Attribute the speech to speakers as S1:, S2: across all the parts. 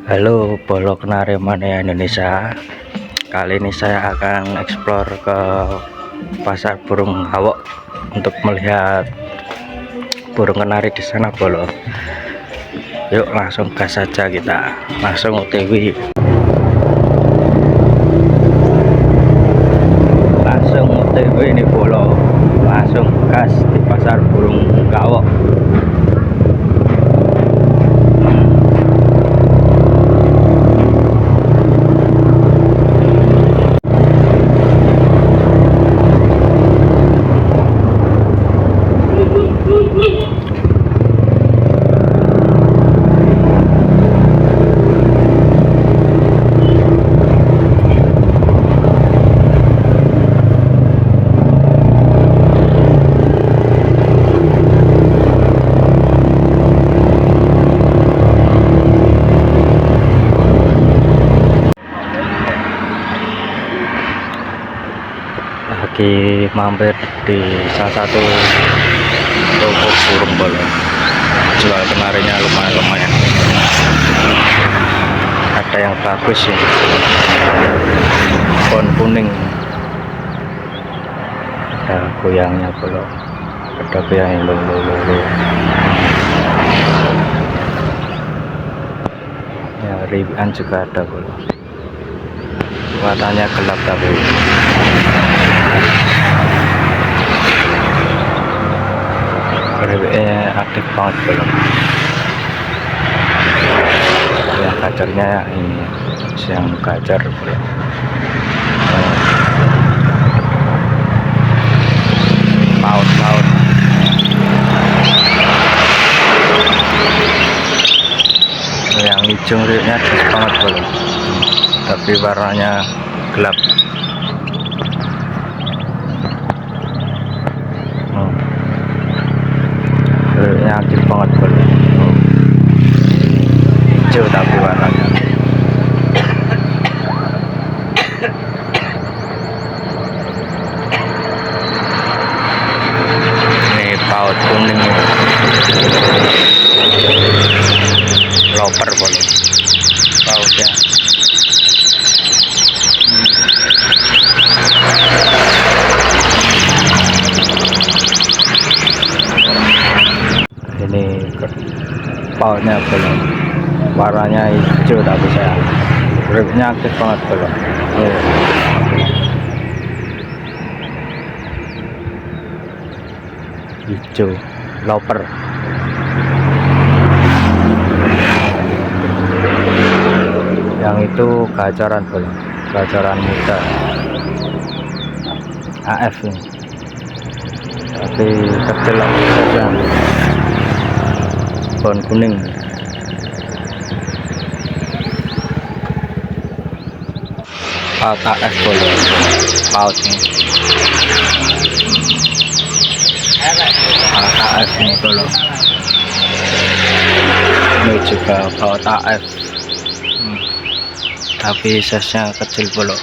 S1: Halo Bolo Kenari Mania Indonesia. Kali ini saya akan eksplor ke pasar burung Hawok untuk melihat burung kenari di sana, Bolo. Yuk langsung gas saja, kita langsung OTW. Langsung OTW ini, Bolo. Langsung gas di pasar burung Hawok. Lagi mampir di salah satu toko burung, Bolo. Jual kenarinya lumayan ada yang bagus sih, pohon kuning, ada goyangnya, Bolo. Ada goyang yang lulu ya, ribuan juga ada, Bolo. Matanya gelap tapi aktif banget, belum. Yang gajarnya ini, yang gajar, belum. Paut yang hijau nya aktif banget, belum. Tapi warnanya gelap. Yang aktif banget, Bolo. Hijau tapi warnanya. Ini paut kuning, loper, Bolo. Pautnya ini pautnya, belum. Warnanya hijau tapi saya ribnya aktif banget, belum. Hijau loper. Yang itu gajaran, belum. Gajaran muda AF ini, tapi kecil saja, pohon kuning. Paut AF, Bolo. Paut ini paut AF ini, Bolo. Ini juga paut AF, tapi size-nya kecil, Bolo.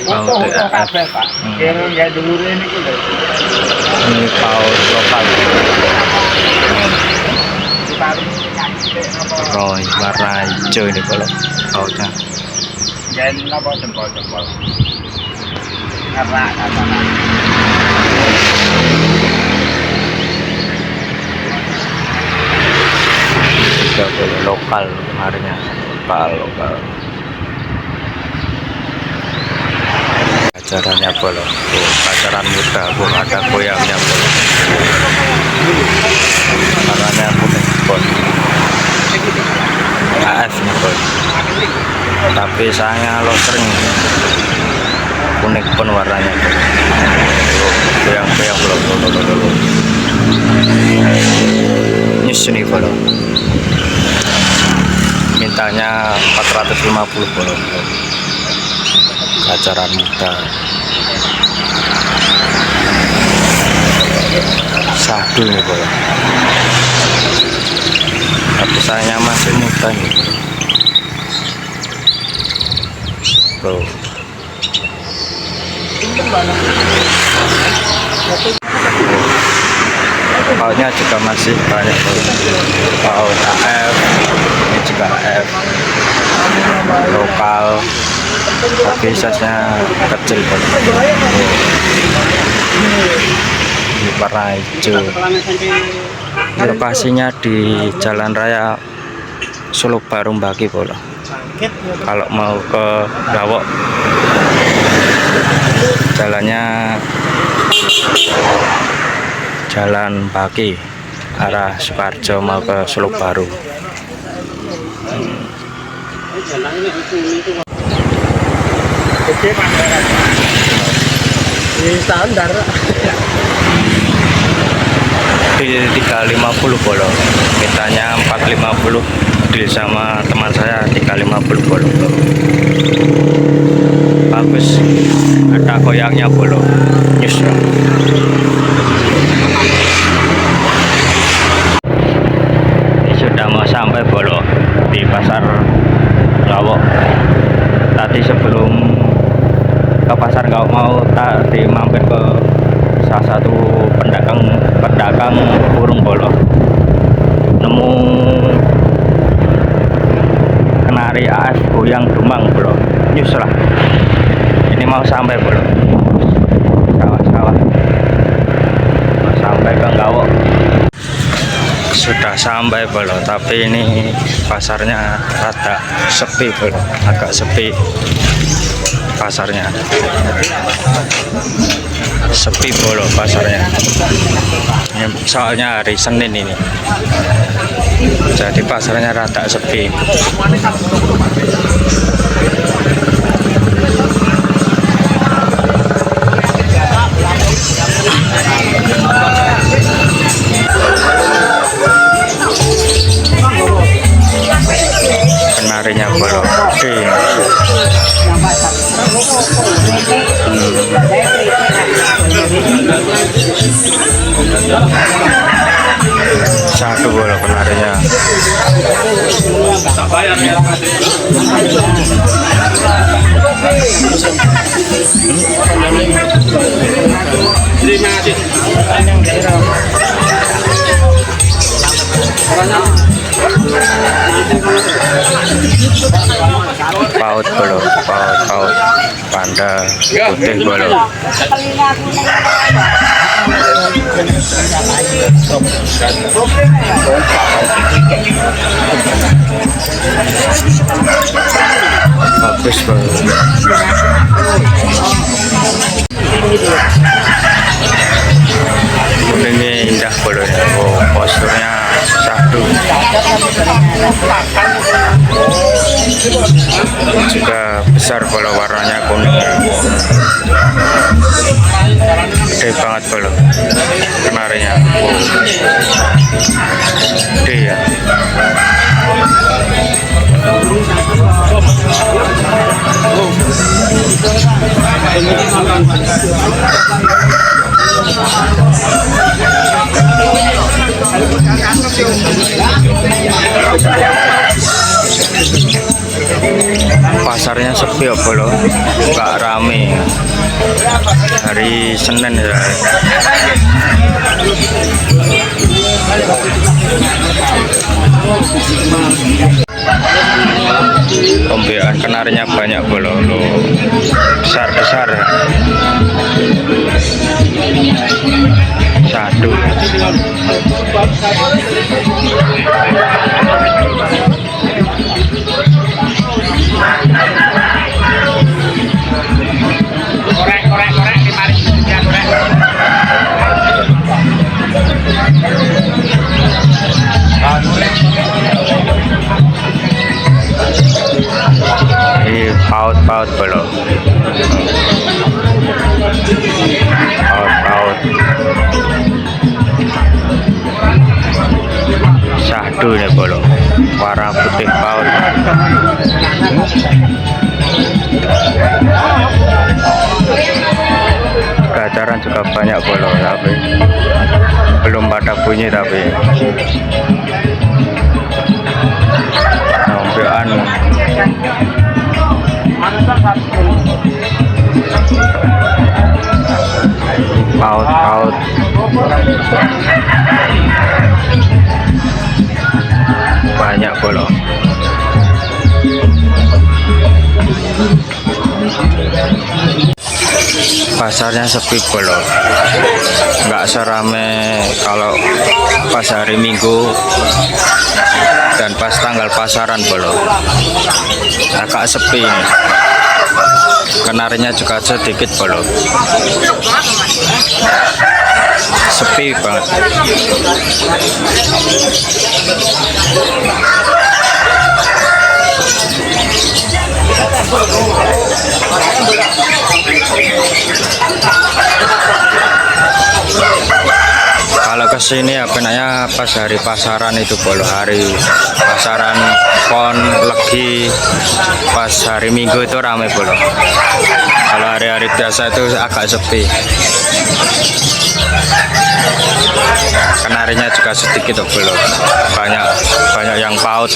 S1: Paut AF. Ini paut lokal. Roy warna hijau ini, Bolo. Pautnya
S2: jempol
S1: juga, Bolo. Lokal kemarinnya, lokal. Gajarannya, Bolo. Gajaran muda, ada goyangnya, Bolo. Warnanya kuning, Bolo. AF nya, Bolo. Tapi sayangnya losernya kuning pun warnanya, Bolo. Goyang-goyang, Bolo. Nyus ini, Bolo. Mintanya 450, Bolo. Gajaran muda. Sadu nih, Bolo. Tapi sayangnya masih muda nih, Bolo. pautnya juga masih banyak, paut AF, ini juga AF lokal, tapi size-nya kecil. Ini warna hijau. Lokasinya di Jalan Raya Solo Baru Mbaki Bolo. Kalau mau ke Gawok, jalannya Jalan Mbaki arah Sukarjo mau ke Solo Baru.
S2: Ini standar
S1: Di 350 Bolo, mintanya 450, deal sama teman saya 350 Bolo. Bagus, ada goyangnya Bolo, nyus ya. Ini sudah mau sampai Bolo di pasar Gawok. Tadi sebelum ke pasar Gawok mau tadi mampir ke salah satu pedagang burung Bolo, nemu kenari AF goyang dumang Bolo, nyus lah. Ini mau sampai Bolo, sawah-sawah mau sampai ke Gawok. Sudah sampai Bolo, tapi ini pasarnya rada sepi Bolo, agak sepi pasarnya, sepi Bolo pasarnya. Soalnya hari Senin ini, jadi pasarnya rada sepi. Penarinya Bolo gede. Satu Bolo penarinya. Paut Bolo, paut panda putih Bolo. Bagus Bolo. Ini indah Bolo ya. Oh, posturnya satu. Juga besar Bolo, warnanya kuning. Gede banget Bolo kenarinya. Oh, gede ya. Pasarnya sepi ya Bolo, nggak rame hari Senin ya. Pembiayaan kenarinya banyak Bolo, besar-besar. Satu. Korek dimarik juga korek. Ini paut Bolo. Paut sahdu nih Bolo, warna putih paut. Gajaran juga banyak Bolo, tapi belum pada bunyi tapi nombean. paut-paut. Banyak pula. Pasarnya sepi pula, nggak serame kalau pas hari Minggu dan pas tanggal pasaran pula. Agak sepi ini. Kenarinya juga sedikit pula. Sepi banget. Kalau kesini ya penanya pas hari pasaran itu polo, hari pasaran Pon Legi, pas hari Minggu itu ramai polo. Kalau hari-hari biasa itu agak sepi. Kenarinya juga sedikit polo, banyak yang paut.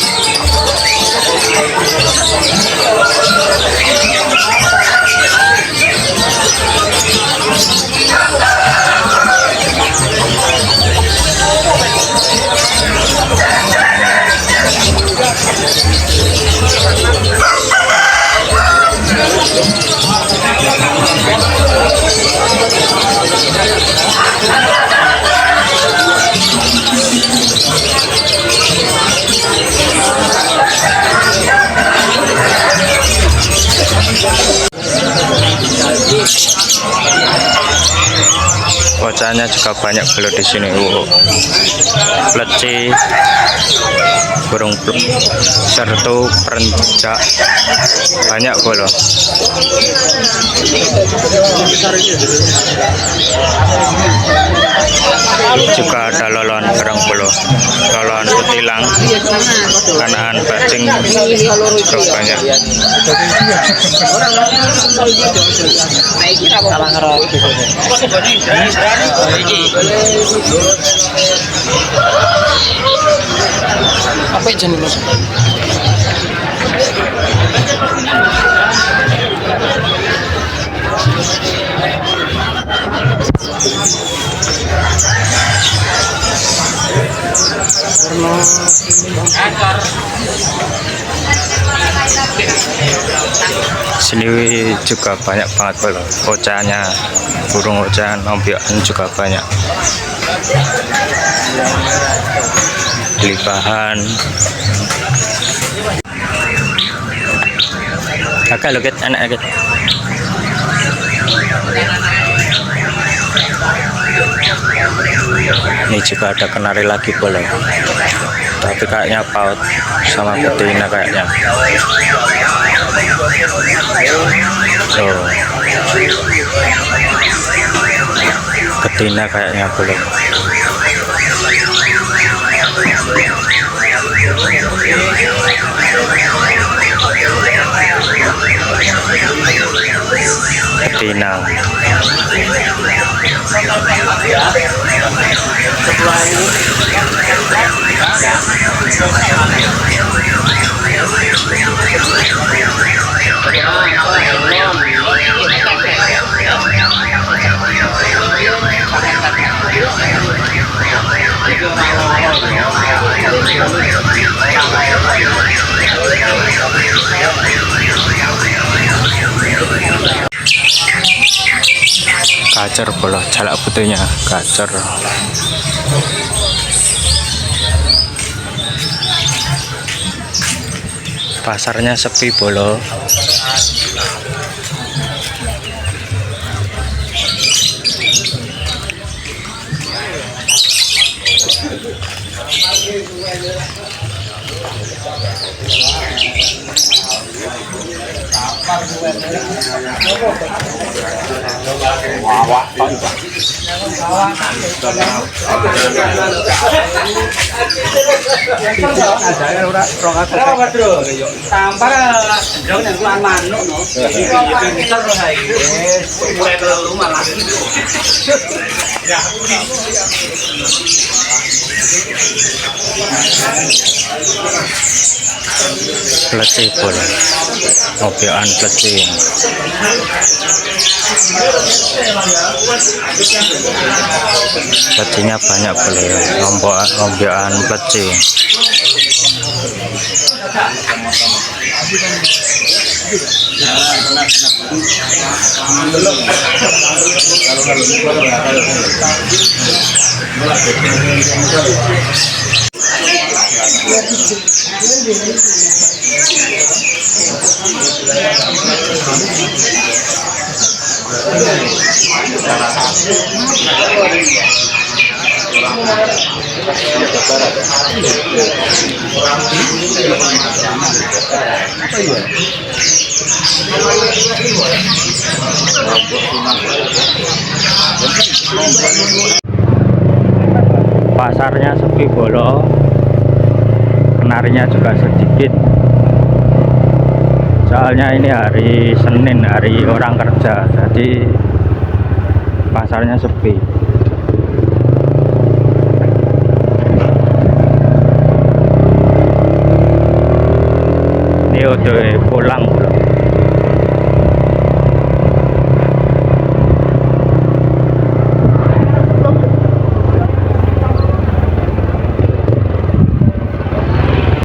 S1: Bocahnya juga banyak belum di sini. Pleci, burung sertu, perenjak, banyak belum. Juga ada loloan berang belum, loloan kutilang, kanaan bajing, banyak.
S2: Apa jenis mas?
S1: Sini juga banyak banget belum. Ocahannya, burung ocahan, ombiakan juga banyak. Beli bahan. Agak loket enak agak. Ini juga ada kenari lagi boleh, tapi kayaknya paut sama betina kayaknya. Oh, betina kayaknya belum. Betina. Kacer bola, jalak putihnya kacer. Pasarnya sepi bolo. Ya. Pleci bola, ngobyokan pleci. Plecinya banyak boleh ya, ngobyokan pleci. Pasarnya sepi bolo, penarinya juga sedikit. Soalnya ini hari Senin, hari orang kerja, jadi pasarnya sepi. Ini udah pulang.